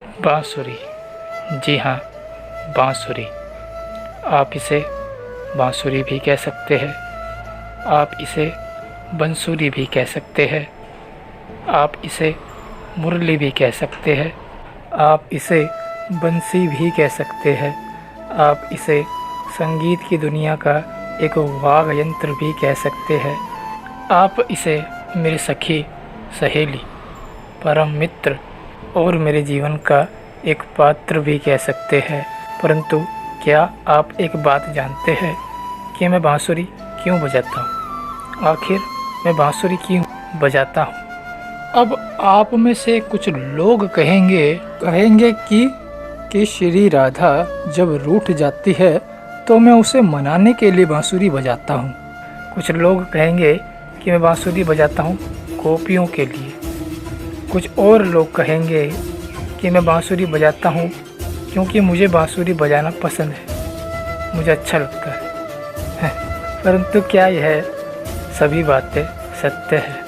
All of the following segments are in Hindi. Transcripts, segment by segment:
बांसुरी, जी हाँ, बांसुरी। आप इसे बांसुरी भी कह सकते हैं, आप इसे बंसुरी भी कह सकते हैं, आप इसे मुरली भी कह सकते हैं, आप इसे बंसी भी कह सकते हैं, आप इसे संगीत की दुनिया का एक वाद्य यंत्र भी कह सकते हैं, आप इसे मेरी सखी, सहेली, परम मित्र और मेरे जीवन का एक पात्र भी कह सकते हैं। परंतु क्या आप एक बात जानते हैं कि मैं बांसुरी क्यों बजाता हूँ? आखिर मैं बांसुरी क्यों बजाता हूँ? अब आप में से कुछ लोग कहेंगे कि श्री राधा जब रूठ जाती है तो मैं उसे मनाने के लिए बांसुरी बजाता हूँ। कुछ लोग कहेंगे कि मैं बांसुरी बजाता हूँ गोपियों के लिए। कुछ और लोग कहेंगे कि मैं बांसुरी बजाता हूँ क्योंकि मुझे बांसुरी बजाना पसंद है, मुझे अच्छा लगता है। परंतु क्या यह सभी बातें सत्य है?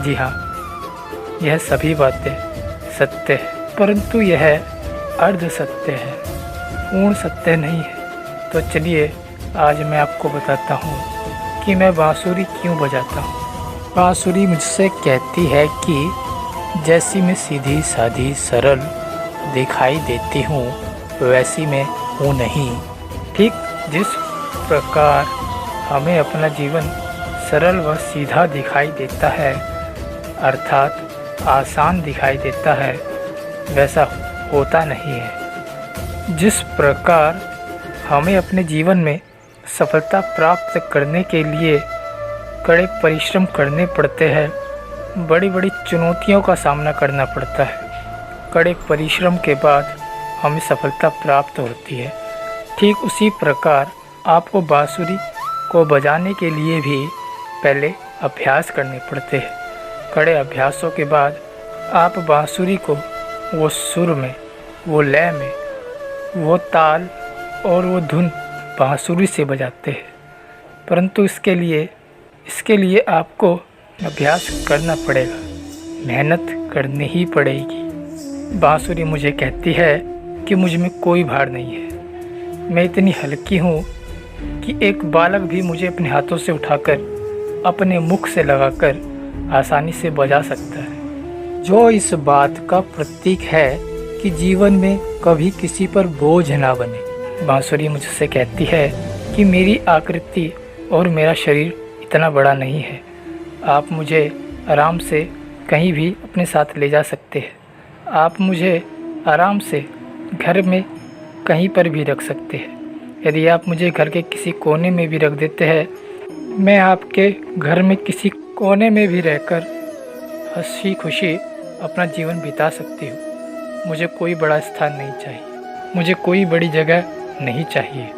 जी हाँ, यह सभी बातें सत्य है, परंतु यह अर्ध सत्य है, पूर्ण सत्य नहीं है। तो चलिए आज मैं आपको बताता हूँ कि मैं बांसुरी क्यों बजाता हूँ। बांसुरी मुझसे कहती है कि जैसी मैं सीधी सादी सरल दिखाई देती हूँ वैसी मैं हूँ नहीं। ठीक जिस प्रकार हमें अपना जीवन सरल व सीधा दिखाई देता है, अर्थात आसान दिखाई देता है, वैसा होता नहीं है। जिस प्रकार हमें अपने जीवन में सफलता प्राप्त करने के लिए कड़े परिश्रम करने पड़ते हैं, बड़ी बड़ी चुनौतियों का सामना करना पड़ता है, कड़े परिश्रम के बाद हमें सफलता प्राप्त होती है, ठीक उसी प्रकार आपको बांसुरी को बजाने के लिए भी पहले अभ्यास करने पड़ते हैं। कड़े अभ्यासों के बाद आप बांसुरी को वो सुर में, वो लय में, वो ताल और वो धुन बांसुरी से बजाते हैं। परंतु इसके लिए आपको अभ्यास करना पड़ेगा, मेहनत करनी ही पड़ेगी। बांसुरी मुझे कहती है कि मुझ में कोई भार नहीं है, मैं इतनी हल्की हूँ कि एक बालक भी मुझे अपने हाथों से उठाकर अपने मुख से लगाकर आसानी से बजा सकता है, जो इस बात का प्रतीक है कि जीवन में कभी किसी पर बोझ ना बने। बांसुरी मुझसे कहती है कि मेरी आकृति और मेरा शरीर इतना बड़ा नहीं है, आप मुझे आराम से कहीं भी अपने साथ ले जा सकते हैं, आप मुझे आराम से घर में कहीं पर भी रख सकते हैं। यदि आप मुझे घर के किसी कोने में भी रख देते हैं, मैं आपके घर में किसी कोने में भी रहकर हंसी खुशी अपना जीवन बिता सकती हूँ। मुझे कोई बड़ा स्थान नहीं चाहिए, मुझे कोई बड़ी जगह नहीं चाहिए,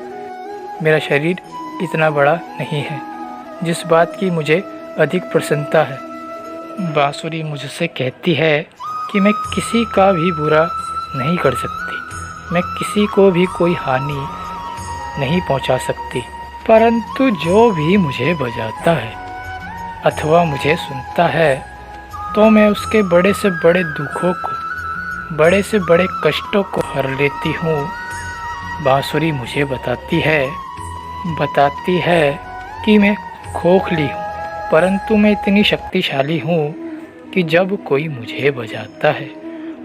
मेरा शरीर इतना बड़ा नहीं है जिस बात की मुझे अधिक प्रसन्नता है। बांसुरी मुझसे कहती है कि मैं किसी का भी बुरा नहीं कर सकती, मैं किसी को भी कोई हानि नहीं पहुंचा सकती, परंतु जो भी मुझे बजाता है अथवा मुझे सुनता है तो मैं उसके बड़े से बड़े दुखों को, बड़े से बड़े कष्टों को हर लेती हूँ। बांसुरी मुझे बताती है कि मैं खोखली हूँ, परंतु मैं इतनी शक्तिशाली हूँ कि जब कोई मुझे बजाता है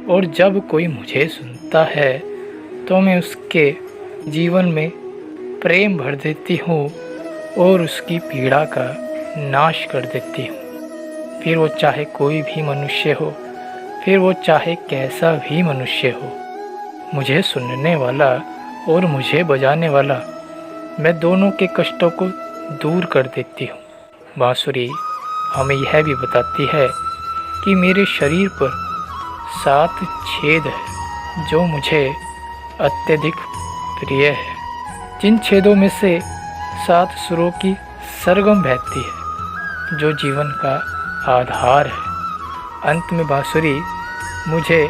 और जब कोई मुझे सुनता है तो मैं उसके जीवन में प्रेम भर देती हूँ और उसकी पीड़ा का नाश कर देती हूँ। फिर वो चाहे कोई भी मनुष्य हो, फिर वो चाहे कैसा भी मनुष्य हो, मुझे सुनने वाला और मुझे बजाने वाला, मैं दोनों के कष्टों को दूर कर देती हूँ। बांसुरी हमें यह भी बताती है कि मेरे शरीर पर 7 छेद है जो मुझे अत्यधिक प्रिय है। जिन छेदों में से 7 सुरों की सरगम बहती है जो जीवन का आधार है। अंत में बांसुरी मुझे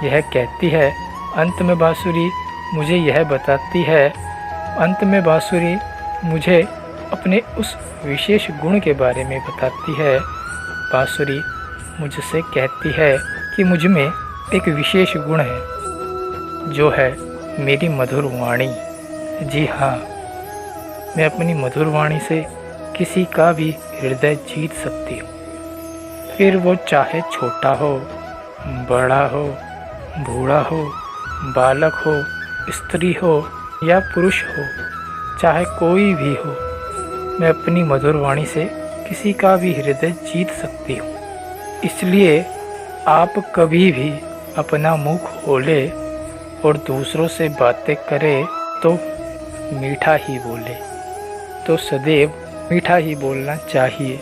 यह कहती है, अंत में बांसुरी मुझे यह बताती है, अंत में बांसुरी मुझे अपने उस विशेष गुण के बारे में बताती है। बांसुरी मुझसे कहती है कि मुझ में एक विशेष गुण है, जो है मेरी मधुर वाणी। जी हाँ, मैं अपनी मधुर वाणी से किसी का भी हृदय जीत सकती हूँ। फिर वो चाहे छोटा हो, बड़ा हो, बूढ़ा हो, बालक हो, स्त्री हो या पुरुष हो, चाहे कोई भी हो, मैं अपनी मधुर वाणी से किसी का भी हृदय जीत सकती हूँ। इसलिए आप कभी भी अपना मुंह खोले और दूसरों से बातें करें तो मीठा ही बोले, तो सदैव मीठा ही बोलना चाहिए।